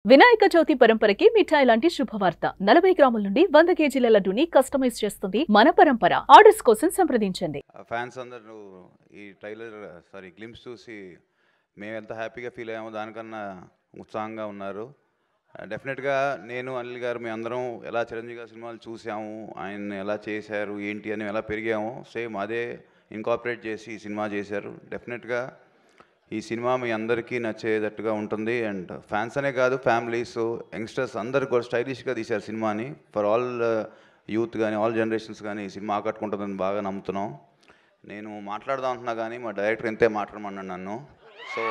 వినాయక చవితి పరంపరకి మిఠాయి లాంటి శుభవార్త 40 గ్రాముల నుండి 100 కేజీల లడ్డూని కస్టమైజ్ చేస్తుంది మన పరంపర. ఆర్డర్స్ కోసం సంప్రదించండి. ఫ్యాన్స్ అందరూ ఈ గ్లిమ్స్ చూసి మేము ఎంత హ్యాపీగా ఫీల్ అయ్యామో దానికన్నా ఉత్సాహంగా ఉన్నారు. డెఫినెట్గా నేను అనిల్ గారు మీ అందరం ఎలా చిరంజీవి గారి సినిమాలు చూసాము, ఆయన ఎలా చేశారు ఏంటి అని ఎలా పెరిగాము, సేమ్ అదే ఇన్కార్పొరేట్ చేసి ఈ సినిమా చేశారు. డెఫినెట్గా ఈ సినిమా మీ అందరికీ నచ్చేటట్టుగా ఉంటుంది. అండ్ ఫ్యాన్స్ అనే కాదు, ఫ్యామిలీస్, యంగ్స్టర్స్ అందరు కూడా స్టైలిష్గా తీశారు సినిమాని. ఫర్ ఆల్ యూత్ కానీ ఆల్ జనరేషన్స్ కానీ ఈ సినిమా ఆకట్టుకుంటుందని బాగా నమ్ముతున్నాం. నేను మాట్లాడదాం అంటున్నా కానీ మా డైరెక్టర్ ఎంతే మాట్లాడమన్నాడు నన్ను. సో